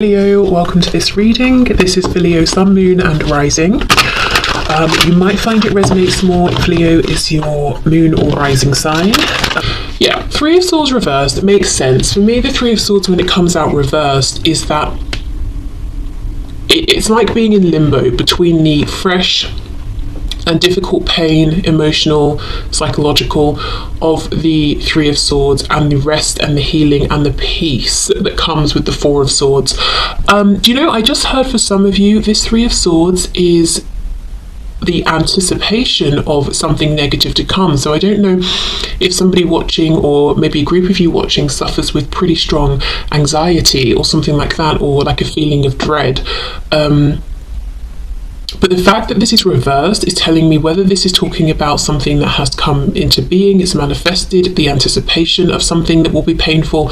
Leo, welcome to this reading. This is for Leo, Sun, Moon and Rising. You might find it resonates more if Leo is your Moon or Rising sign. Three of Swords reversed makes sense. For me, the Three of Swords, when it comes out reversed, is that it's like being in limbo between the fresh and difficult pain, emotional, psychological, of the Three of Swords, and the rest and the healing and the peace that comes with the Four of Swords. I just heard for some of you, this Three of Swords is the anticipation of something negative to come. So I don't know if somebody watching, or maybe a group of you watching, suffers with pretty strong anxiety or something like that, or like a feeling of dread. But the fact that this is reversed is telling me whether this is talking about something that has come into being, it's manifested, the anticipation of something that will be painful,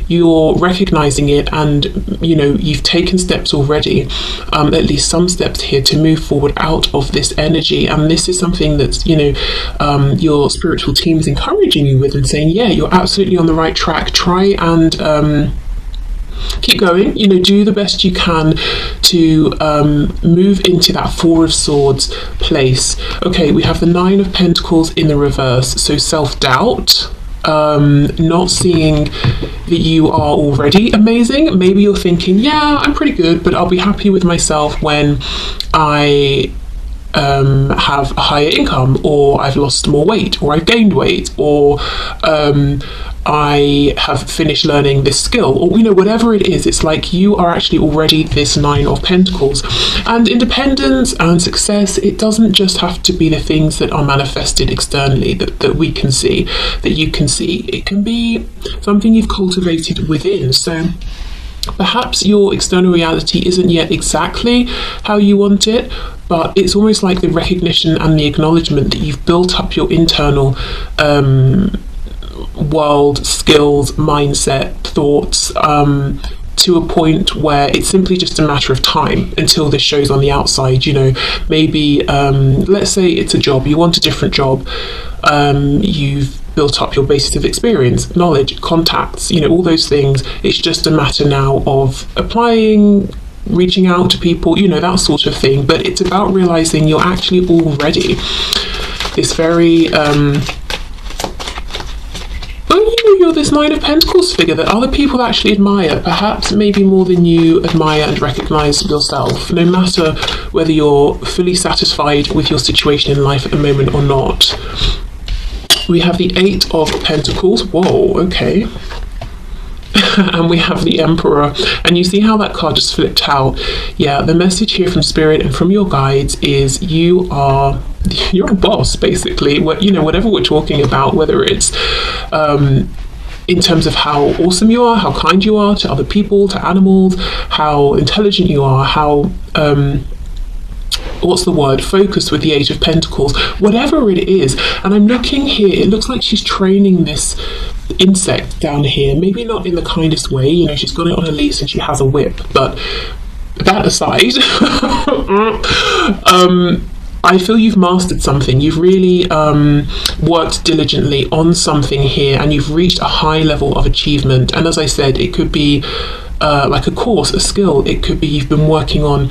you're recognizing it, and you've taken steps already, at least some steps here, to move forward out of this energy. And this is something that's your spiritual team is encouraging you with and saying, yeah, you're absolutely on the right track. Try and keep going, do the best you can to move into that Four of Swords place. Okay, we have the Nine of Pentacles in the reverse, so self-doubt, not seeing that you are already amazing. Maybe you're thinking, yeah, I'm pretty good, but I'll be happy with myself when I have a higher income, or I've lost more weight, or I've gained weight, or I have finished learning this skill, or whatever it is. It's like you are actually already this Nine of Pentacles. And independence and success, it doesn't just have to be the things that are manifested externally, that we can see, that you can see. It can be something you've cultivated within. So perhaps your external reality isn't yet exactly how you want it, but it's almost like the recognition and the acknowledgement that you've built up your internal world, skills, mindset, thoughts, to a point where it's simply just a matter of time until this shows on the outside. Maybe let's say it's a job, you want a different job, you've built up your basis of experience, knowledge, contacts, all those things. It's just a matter now of applying, reaching out to people, that sort of thing. But it's about realizing you're actually already this very you're this Nine of Pentacles figure that other people actually admire, perhaps maybe more than you admire and recognize yourself, no matter whether you're fully satisfied with your situation in life at the moment or not. We have the Eight of Pentacles. Whoa, okay. And we have the Emperor, and you see how that card just flipped out. Yeah, the message here from Spirit and from your guides is you're a boss, basically. Whatever we're talking about, whether it's in terms of how awesome you are, how kind you are to other people, to animals, how intelligent you are, how focused with the Eight of Pentacles, whatever it is. And I'm looking here, it looks like she's training this insect down here, maybe not in the kindest way, she's got it on a leash and she has a whip, but that aside, I feel you've mastered something. You've really worked diligently on something here, and you've reached a high level of achievement. And as I said, it could be like a course, a skill. It could be you've been working on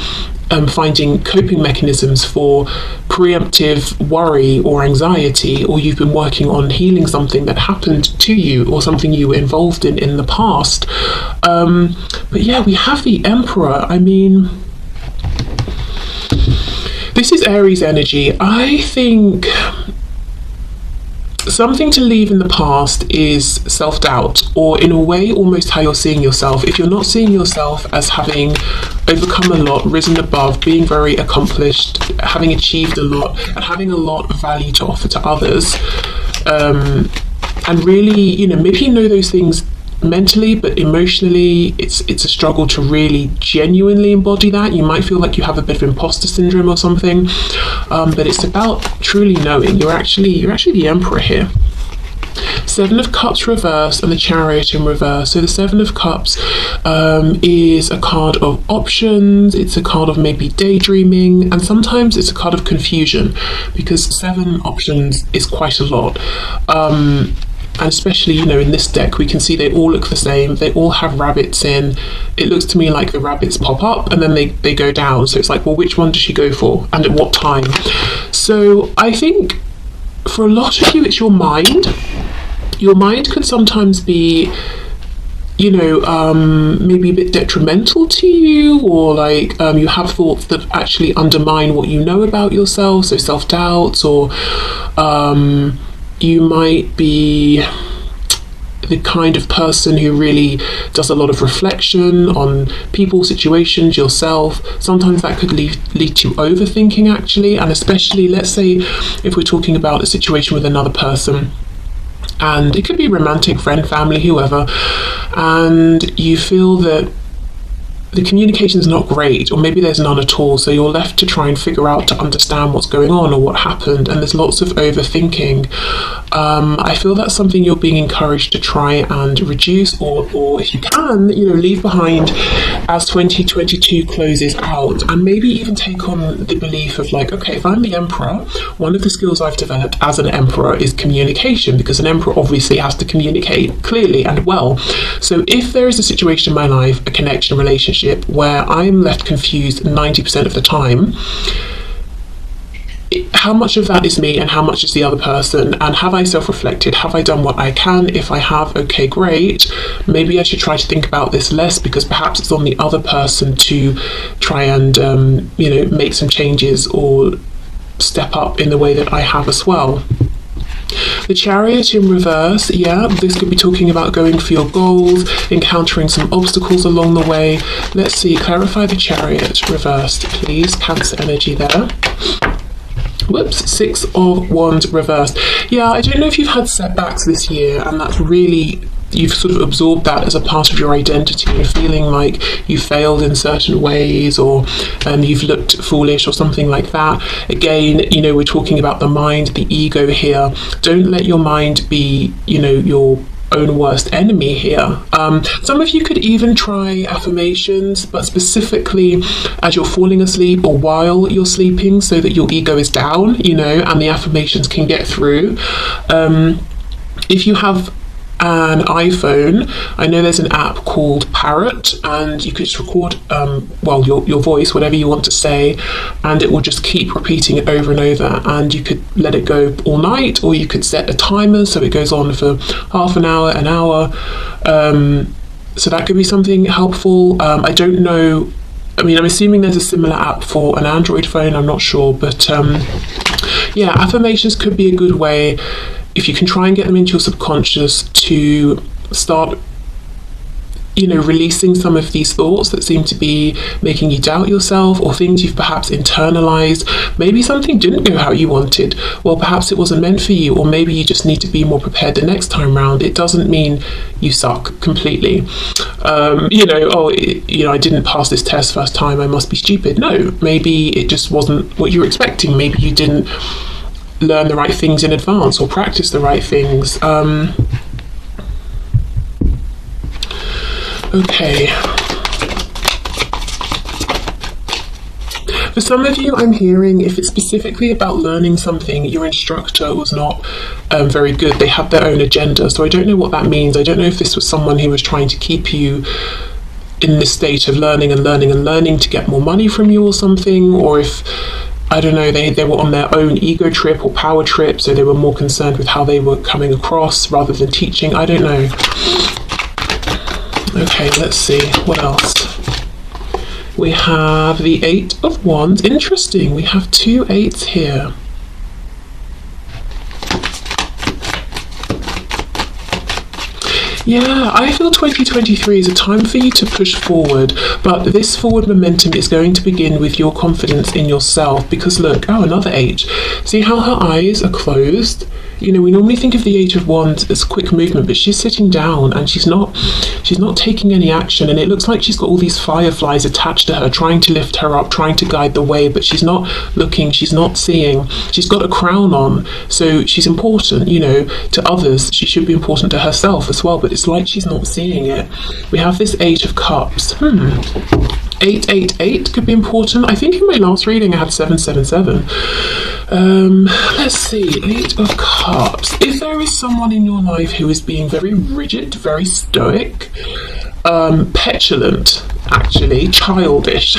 finding coping mechanisms for preemptive worry or anxiety, or you've been working on healing something that happened to you or something you were involved in the past. But yeah, we have the Emperor. I mean, this is Aries energy. I think something to leave in the past is self-doubt, or in a way almost how you're seeing yourself. If you're not seeing yourself as having overcome a lot, risen above, being very accomplished, having achieved a lot, and having a lot of value to offer to others, and really, maybe those things mentally, but emotionally it's a struggle to really genuinely embody that. You might feel like you have a bit of imposter syndrome or something, but it's about truly knowing you're actually the Emperor here. Seven of Cups reverse and the Chariot in reverse. So the Seven of Cups is a card of options, it's a card of maybe daydreaming, and sometimes it's a card of confusion, because 7 options is quite a lot. and especially, you know, in this deck, we can see they all look the same. They all have rabbits in. It looks to me like the rabbits pop up and then they go down. So it's like, well, which one does she go for and at what time? So I think for a lot of you, it's your mind. Your mind can sometimes be, you know, maybe a bit detrimental to you, or like you have thoughts that actually undermine what you know about yourself, so self-doubts, or you might be the kind of person who really does a lot of reflection on people, situations, yourself. Sometimes that could lead to overthinking, actually, and especially, let's say, if we're talking about a situation with another person, and it could be romantic, friend, family, whoever, and you feel that the communication is not great, or maybe there's none at all, so you're left to try and figure out to understand what's going on or what happened, and there's lots of overthinking. I feel that's something you're being encouraged to try and reduce, or if you can, you know, leave behind as 2022 closes out, and maybe even take on the belief of like, okay, if I'm the emperor, one of the skills I've developed as an emperor is communication, because an emperor obviously has to communicate clearly and well. So if there is a situation in my life, a connection, relationship, where I'm left confused 90% of the time, how much of that is me and how much is the other person? And have I self-reflected? Have I done what I can? If I have, okay, great. Maybe I should try to think about this less, because perhaps it's on the other person to try and, you know, make some changes or step up in the way that I have as well. The Chariot in reverse, yeah, this could be talking about going for your goals, encountering some obstacles along the way. Let's see, clarify the Chariot reversed, please. Cancer energy there. Whoops, 6 of Wands reversed. Yeah, I don't know if you've had setbacks this year, and that's really, you've sort of absorbed that as a part of your identity, and feeling like you failed in certain ways, or you've looked foolish or something like that. Again, you know, we're talking about the mind, the ego here. Don't let your mind be, you know, your own worst enemy here. Some of you could even try affirmations, but specifically as you're falling asleep or while you're sleeping, so that your ego is down, you know, and the affirmations can get through. If you have an iPhone, I know there's an app called Parrot, and you could just record well, your voice, whatever you want to say, and it will just keep repeating it over and over, and you could let it go all night, or you could set a timer so it goes on for half an hour, an hour. So that could be something helpful. I don't know, I mean, I'm assuming there's a similar app for an Android phone, I'm not sure, but yeah, affirmations could be a good way, if you can try and get them into your subconscious, to start, you know, releasing some of these thoughts that seem to be making you doubt yourself, or things you've perhaps internalized. Maybe something didn't go how you wanted. Well, perhaps it wasn't meant for you, or maybe you just need to be more prepared the next time round. It doesn't mean you suck completely. You know, oh, you know, I didn't pass this test first time, I must be stupid. No, maybe it just wasn't what you were expecting. Maybe you didn't learn the right things in advance or practice the right things. Okay. For some of you, I'm hearing, if it's specifically about learning something, your instructor was not very good. They had their own agenda. So I don't know what that means. I don't know if this was someone who was trying to keep you in this state of learning and learning and learning to get more money from you or something, or if, I don't know, they were on their own ego trip or power trip, so they were more concerned with how they were coming across rather than teaching. I don't know. Okay, let's see, what else? We have the 8 of Wands. Interesting, we have 2 8s here. Yeah, I feel 2023 is a time for you to push forward, but this forward momentum is going to begin with your confidence in yourself, because look, oh, another 8. See how her eyes are closed? You know, we normally think of the 8 of Wands as quick movement, but she's sitting down and she's not taking any action, and it looks like she's got all these fireflies attached to her, trying to lift her up, trying to guide the way, but she's not looking, she's not seeing. She's got a crown on, so she's important, you know, to others. She should be important to herself as well, but it's like she's not seeing it. We have this 8 of Cups. 888 could be important. I think in my last reading I had 777. Let's see, 8 of Cups. If there is someone in your life who is being very rigid, very stoic, petulant, actually, childish.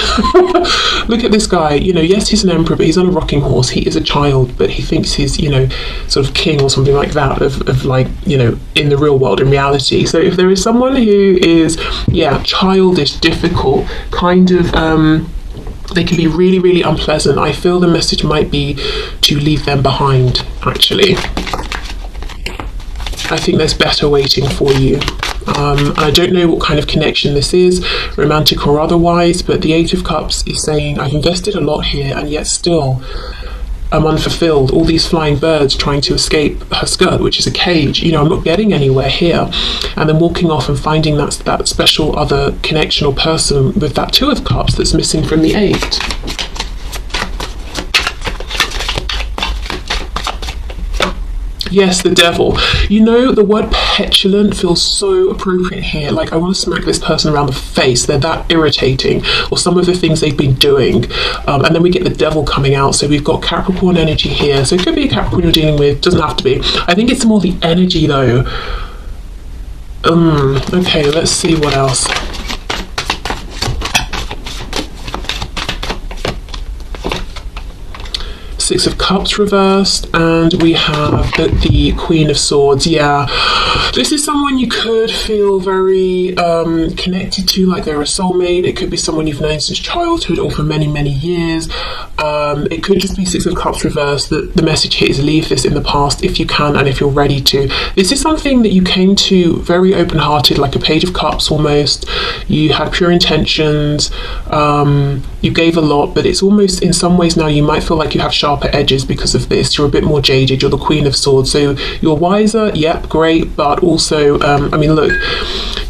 Look at this guy, yes, he's an emperor, but he's on a rocking horse. He is a child, but he thinks he's, sort of king or something like that of like, in the real world, in reality. So if there is someone who is, childish, difficult, kind of, they can be really, really unpleasant. I feel the message might be to leave them behind, actually. I think there's better waiting for you. I don't know what kind of connection this is, romantic or otherwise, but the 8 of Cups is saying I've invested a lot here and yet still I'm unfulfilled. All these flying birds trying to escape her skirt, which is a cage. I'm not getting anywhere here. And then walking off and finding that special other connection or person with that 2 of Cups that's missing from the 8. Yes, the devil. The word petulant feels so appropriate here. Like, I want to smack this person around the face. They're that irritating. Or some of the things they've been doing. And then we get the devil coming out. So we've got Capricorn energy here. So it could be a Capricorn you're dealing with. Doesn't have to be. I think it's more the energy, though. Okay, let's see what else. Six of Cups reversed, and we have the Queen of Swords. Yeah, this is someone you could feel very connected to, like they're a soulmate. It could be someone you've known since childhood or for many, many years. It could just be Six of Cups reversed. The message here is leave this in the past if you can and if you're ready to. This is something that you came to very open-hearted, like a Page of Cups almost. You had pure intentions. You gave a lot, but it's almost, in some ways now, you might feel like you have sharper edges because of this. You're a bit more jaded. You're the Queen of Swords, so you're wiser. Yep, great, but also, look,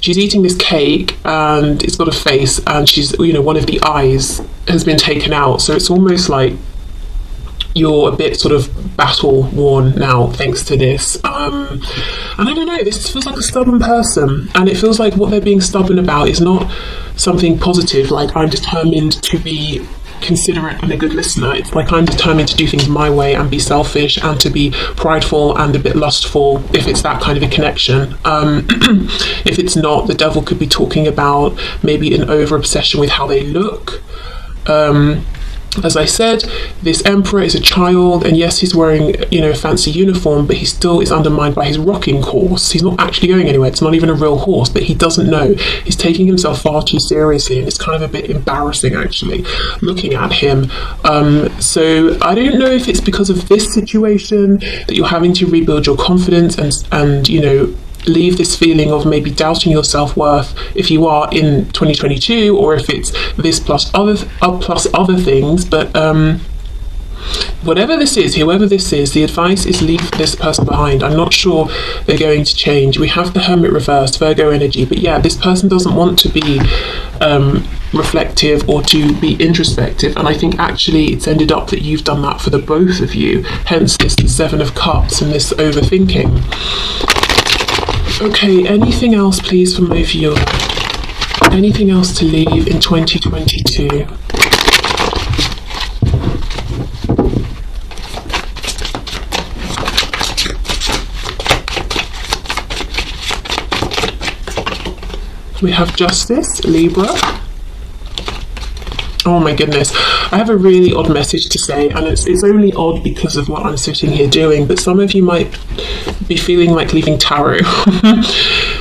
she's eating this cake and it's got a face, and she's, one of the eyes has been taken out, so it's almost like you're a bit sort of battle worn now thanks to this. And I don't know, this feels like a stubborn person, and it feels like what they're being stubborn about is not something positive, like I'm determined to be considerate and a good listener. It's like I'm determined to do things my way and be selfish and to be prideful and a bit lustful, if it's that kind of a connection. If it's not, the devil could be talking about maybe an over obsession with how they look. As I said, this emperor is a child, and yes, he's wearing, a fancy uniform, but he still is undermined by his rocking horse. He's not actually going anywhere. It's not even a real horse, but he doesn't know. He's taking himself far too seriously, and it's kind of a bit embarrassing, actually, looking at him. So I don't know if it's because of this situation that you're having to rebuild your confidence and leave this feeling of maybe doubting your self-worth if you are in 2022, or if it's this plus other things, but whatever this is, whoever this is, the advice is leave this person behind. I'm not sure they're going to change. We have the Hermit reversed, Virgo energy, but yeah, this person doesn't want to be reflective or to be introspective, and I think actually it's ended up that you've done that for the both of you, hence this 7 of Cups and this overthinking. Okay, anything else please from my viewer? Anything else to leave in 2022? We have Justice, Libra. Oh my goodness, I have a really odd message to say, and it's only odd because of what I'm sitting here doing, but some of you might be feeling like leaving tarot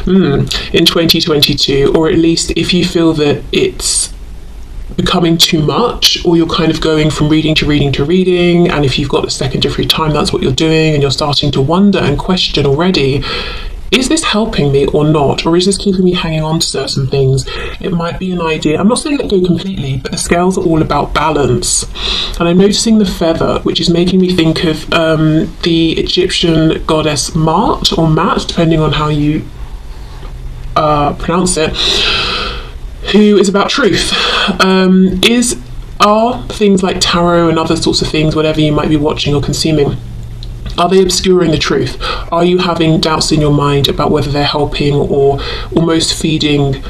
in 2022, or at least if you feel that it's becoming too much, or you're kind of going from reading to reading to reading, and if you've got a second of free time, that's what you're doing, and you're starting to wonder and question already, is this helping me or not? Or is this keeping me hanging on to certain things? It might be an idea. I'm not saying let go completely, but the scales are all about balance. And I'm noticing the feather, which is making me think of the Egyptian goddess Mart, or Mat, depending on how you pronounce it, who is about truth. Are things like tarot and other sorts of things, whatever you might be watching or consuming, are they obscuring the truth? Are you having doubts in your mind about whether they're helping or almost feeding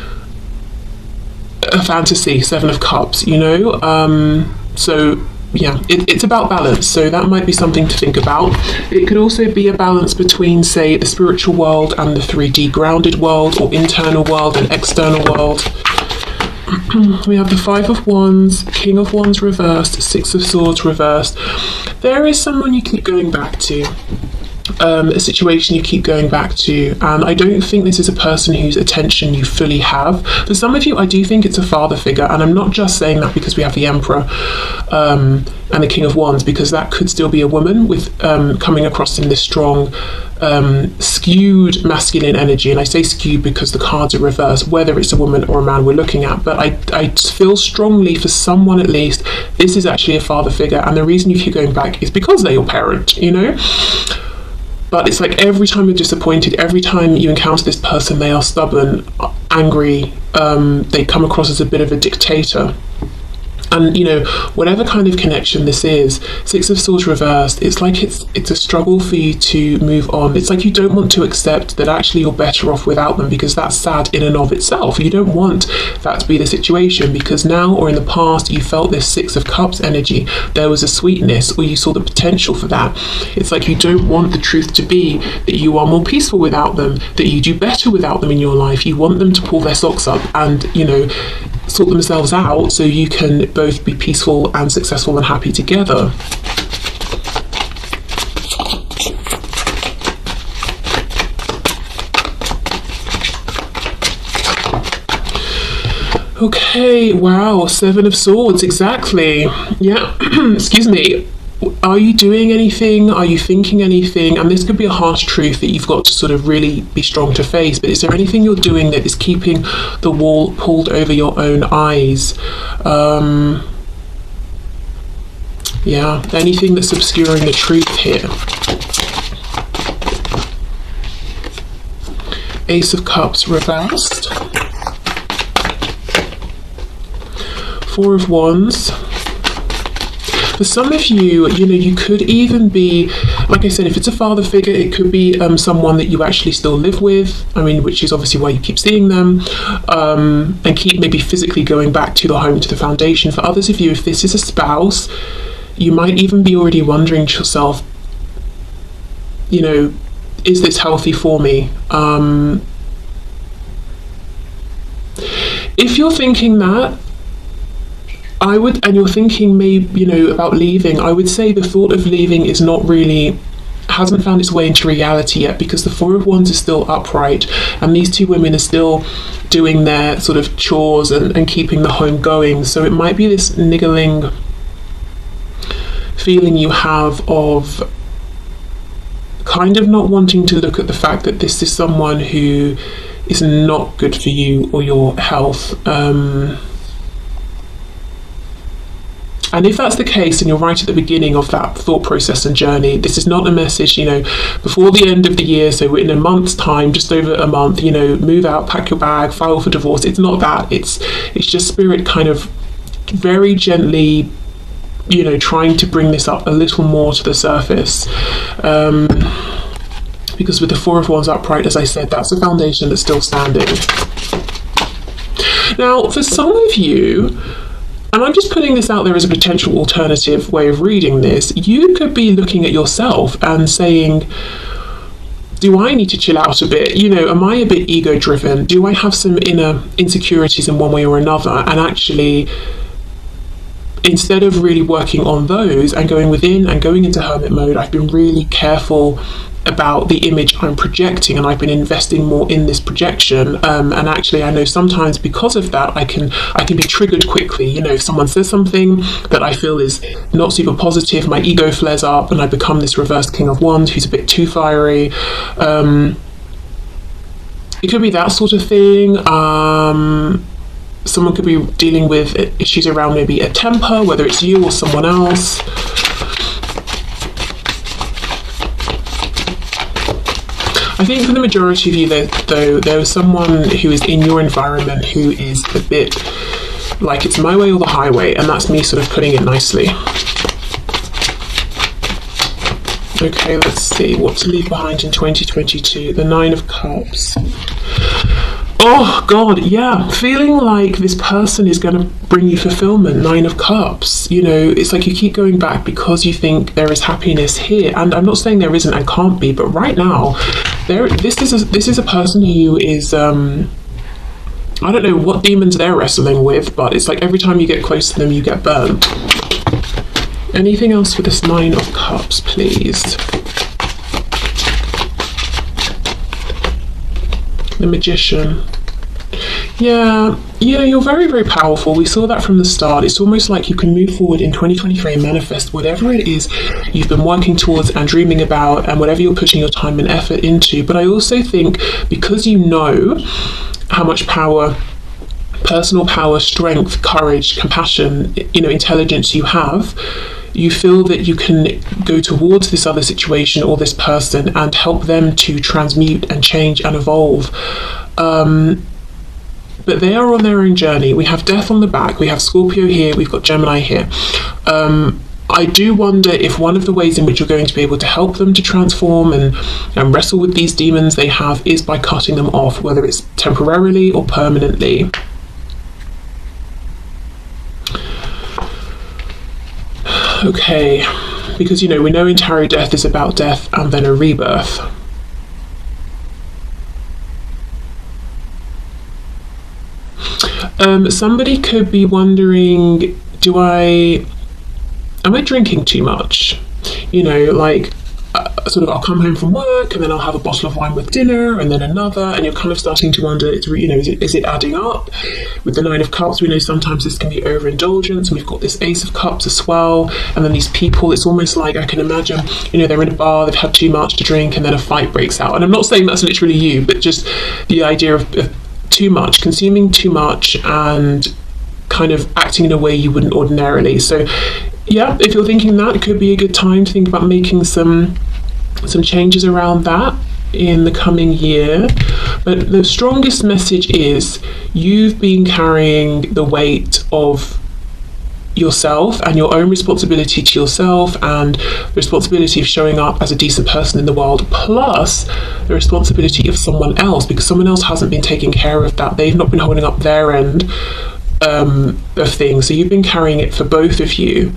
a fantasy, Seven of Cups, you know? So yeah, it's about balance, so that might be something to think about. It could also be a balance between, say, the spiritual world and the 3D grounded world, or internal world and external world. We have the Five of Wands, King of Wands reversed, Six of Swords reversed. There is someone you keep going back to, a situation you keep going back to, and I don't think this is a person whose attention you fully have. For some of you, I do think it's a father figure, and I'm not just saying that because we have the Emperor and the King of Wands, because that could still be a woman with coming across in this strong skewed masculine energy. And I say skewed because the cards are reversed, whether it's a woman or a man we're looking at. But I feel strongly, for someone at least, this is actually a father figure, and the reason you keep going back is because they're your parent, you know? But it's like every time you're disappointed, every time you encounter this person, they are stubborn, angry, they come across as a bit of a dictator. And, you know, whatever kind of connection this is, Six of Swords reversed, it's like it's a struggle for you to move on. It's like you don't want to accept that actually you're better off without them, because that's sad in and of itself. You don't want that to be the situation, because now or in the past you felt this Six of Cups energy. There was a sweetness, or you saw the potential for that. It's like you don't want the truth to be that you are more peaceful without them, that you do better without them in your life. You want them to pull their socks up and, you know, sort themselves out so you can both be peaceful and successful and happy together. Okay, wow, Seven of Swords, exactly. Yeah, excuse me. Are you doing anything? Are you thinking anything? And this could be a harsh truth that you've got to sort of really be strong to face, but is there anything you're doing that is keeping the wool pulled over your own eyes? Yeah, anything that's obscuring the truth here. Ace of Cups reversed. Four of Wands. For some of you, you know, you could even be, like I said, if it's a father figure, it could be someone that you actually still live with. I mean, which is obviously why you keep seeing them, and keep maybe physically going back to the home, to the foundation. For others of you, if this is a spouse, you might even be already wondering to yourself, you know, is this healthy for me? If you're thinking that, I would, and you're thinking maybe, you know, about leaving, I would say the thought of leaving is not really, hasn't found its way into reality yet, because the Four of Wands is still upright, and these two women are still doing their sort of chores and keeping the home going. So it might be this niggling feeling you have of kind of not wanting to look at the fact that this is someone who is not good for you or your health. And if that's the case, and you're right at the beginning of that thought process and journey, this is not a message, you know, before the end of the year, so in a month's time, just over a month, you know, move out, pack your bag, file for divorce. It's not that. It's just spirit kind of very gently, you know, trying to bring this up a little more to the surface. Because with the Four of Wands upright, as I said, that's a foundation that's still standing. Now, for some of you, and I'm just putting this out there as a potential alternative way of reading this, you could be looking at yourself and saying, do I need to chill out a bit? You know, am I a bit ego driven? Do I have some inner insecurities in one way or another? And actually, instead of really working on those and going within and going into hermit mode, I've been really careful about the image I'm projecting, and I've been investing more in this projection, and actually I know sometimes because of that I can be triggered quickly. You know, if someone says something that I feel is not super positive, my ego flares up and I become this reversed King of Wands who's a bit too fiery. It could be that sort of thing. Someone could be dealing with issues around maybe a temper, whether it's you or someone else. I think for the majority of you, though, there is someone who is in your environment who is a bit like it's my way or the highway, and that's me sort of putting it nicely. Okay, let's see what to leave behind in 2022. The Nine of Cups. Oh God, yeah. Feeling like this person is going to bring you fulfillment. 9 of Cups. You know, it's like you keep going back because you think there is happiness here, and I'm not saying there isn't and can't be, but right now, this is a person who is I don't know what demons they're wrestling with, but it's like every time you get close to them, you get burnt. Anything else for this 9 of Cups, please? The Magician. Yeah, you're very, very powerful. We saw that from the start. It's almost like you can move forward in 2023 and manifest whatever it is you've been working towards and dreaming about, and whatever you're putting your time and effort into. But I also think because you know how much power, personal power, strength, courage, compassion, intelligence you have, you feel that you can go towards this other situation or this person and help them to transmute and change and evolve. But they are on their own journey. We have Death on the back, we have Scorpio here, we've got Gemini here. I do wonder if one of the ways in which you're going to be able to help them to transform and wrestle with these demons they have is by cutting them off, whether it's temporarily or permanently. Okay, because we know in tarot death is about death and then a rebirth. Somebody could be wondering, am I drinking too much? Sort of I'll come home from work and then I'll have a bottle of wine with dinner and then another, and you're kind of starting to wonder, is it adding up? With the 9 of Cups, we know sometimes this can be overindulgence, and we've got this Ace of Cups as well, and then these people, it's almost like I can imagine, they're in a bar, they've had too much to drink, and then a fight breaks out. And I'm not saying that's literally you, but just the idea of too much, consuming too much, and kind of acting in a way you wouldn't ordinarily. So yeah, if you're thinking that, it could be a good time to think about making some changes around that in the coming year. But the strongest message is you've been carrying the weight of yourself and your own responsibility to yourself, and the responsibility of showing up as a decent person in the world, plus the responsibility of someone else, because someone else hasn't been taking care of that. They've not been holding up their end of things, so you've been carrying it for both of you.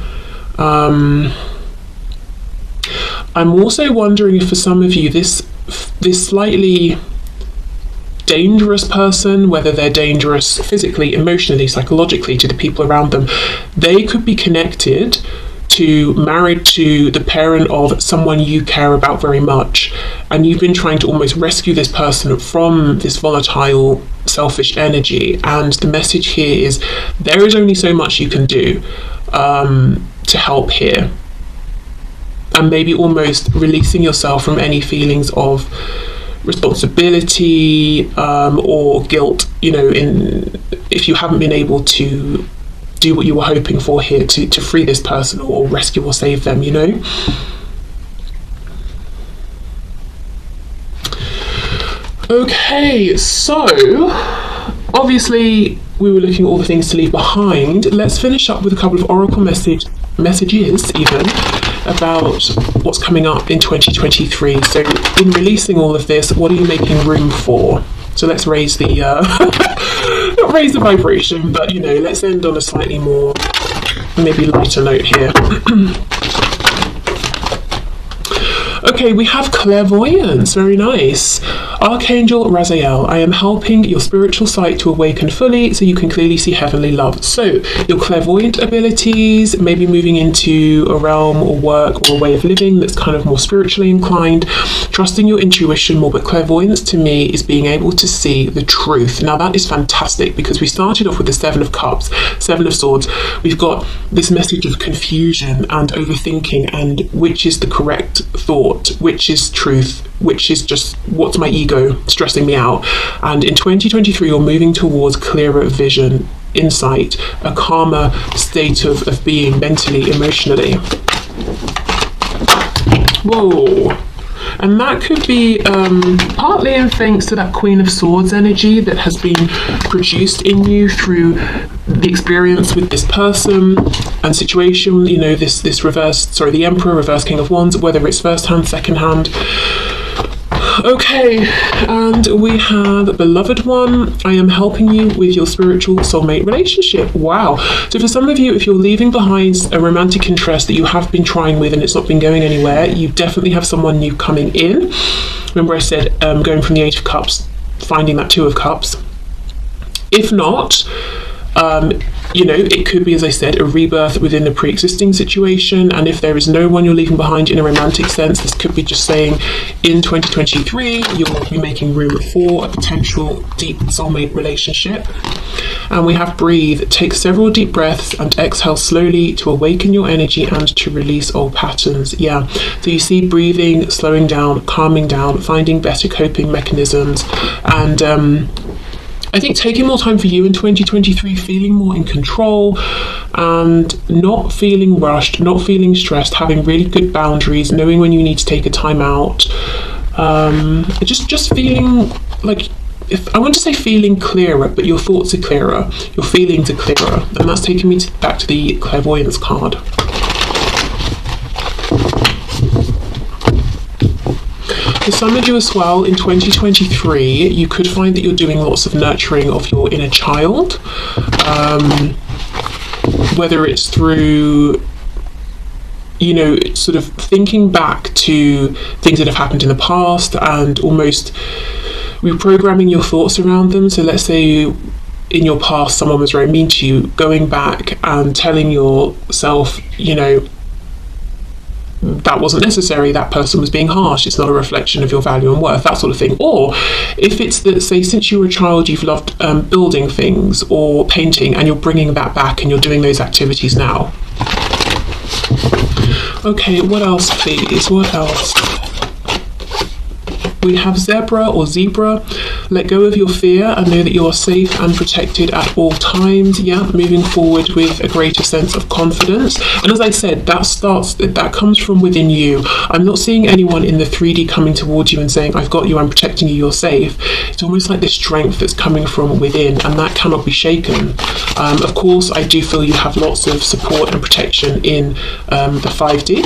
I'm also wondering if for some of you this slightly dangerous person, whether they're dangerous physically, emotionally, psychologically to the people around them, they could be married to the parent of someone you care about very much, and you've been trying to almost rescue this person from this volatile, selfish energy. And the message here is there is only so much you can do to help here, and maybe almost releasing yourself from any feelings of responsibility or guilt, if you haven't been able to do what you were hoping for here to free this person or rescue or save them, Okay, so obviously we were looking at all the things to leave behind. Let's finish up with a couple of oracle messages even about what's coming up in 2023. So in releasing all of this, what are you making room for? So let's raise the not raise the vibration, but let's end on a slightly more maybe lighter note here. Okay, we have clairvoyance, very nice. Archangel Raziel, I am helping your spiritual sight to awaken fully so you can clearly see heavenly love. So your clairvoyant abilities, maybe moving into a realm or work or a way of living that's kind of more spiritually inclined, trusting your intuition more. But clairvoyance to me is being able to see the truth. Now that is fantastic, because we started off with the 7 of Cups, 7 of Swords. We've got this message of confusion and overthinking, and which is the correct thought, which is truth, which is just what's my ego stressing me out. And in 2023 you're moving towards clearer vision, insight, a calmer state of being mentally, emotionally. Whoa. And that could be partly in thanks to that Queen of Swords energy that has been produced in you through the experience with this person and situation, this reverse, the Emperor, reverse King of Wands, whether it's first hand, second hand. Okay, and we have beloved one. I am helping you with your spiritual soulmate relationship. Wow. So for some of you, if you're leaving behind a romantic interest that you have been trying with and it's not been going anywhere, you definitely have someone new coming in. Remember I said going from the Eight of Cups, finding that Two of Cups. If not, it could be, as I said, a rebirth within the pre-existing situation. And if there is no one you're leaving behind in a romantic sense, this could be just saying in 2023 you'll be making room for a potential deep soulmate relationship. And we have breathe. Take several deep breaths and exhale slowly to awaken your energy and to release old patterns. Yeah, so you see breathing, slowing down, calming down, finding better coping mechanisms, and I think taking more time for you in 2023, feeling more in control and not feeling rushed, not feeling stressed, having really good boundaries, knowing when you need to take a time out. Just feeling like, if I want to say feeling clearer, but your thoughts are clearer, your feelings are clearer. And that's taking me back to the clairvoyance card. For some of you as well, in 2023, you could find that you're doing lots of nurturing of your inner child, whether it's through, sort of thinking back to things that have happened in the past and almost reprogramming your thoughts around them. So let's say in your past someone was very mean to you, going back and telling yourself, that wasn't necessary, that person was being harsh, it's not a reflection of your value and worth, that sort of thing. Or if it's that, say, since you were a child you've loved building things or painting, and you're bringing that back and you're doing those activities now. Okay, what else please, what else? We have zebra or zebra. Let go of your fear and know that you are safe and protected at all times. Yeah, moving forward with a greater sense of confidence. And as I said, that comes from within you. I'm not seeing anyone in the 3D coming towards you and saying, I've got you, I'm protecting you, you're safe. It's almost like this strength that's coming from within, and that cannot be shaken. Of course, I do feel you have lots of support and protection in the 5D.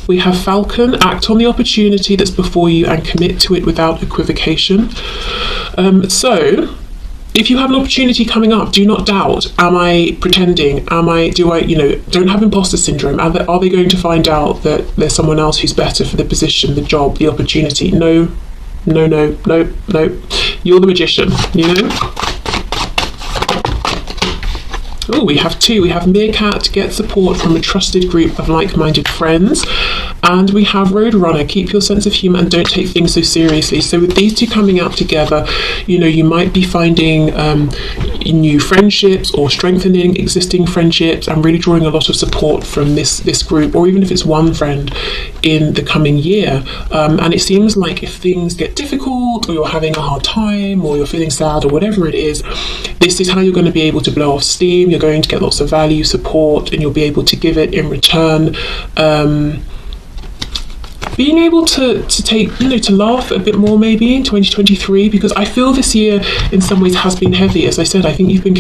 We have Falcon. Act on the opportunity that's before you and commit to it without equivocation. So if you have an opportunity coming up, do not doubt. Am I pretending? Don't have imposter syndrome. Are they going to find out that there's someone else who's better for the position, the job, the opportunity? No. You're the magician, Oh, we have two. We have Meerkat, get support from a trusted group of like-minded friends. And we have Roadrunner, keep your sense of humour and don't take things so seriously. So with these two coming out together, you might be finding new friendships or strengthening existing friendships and really drawing a lot of support from this group, or even if it's one friend in the coming year. And it seems like if things get difficult or you're having a hard time or you're feeling sad or whatever it is, this is how you're going to be able to blow off steam. You're going to get lots of value, support, and you'll be able to give it in return. Being able to take, to laugh a bit more maybe in 2023, because I feel this year in some ways has been heavy. As I said, I think you've been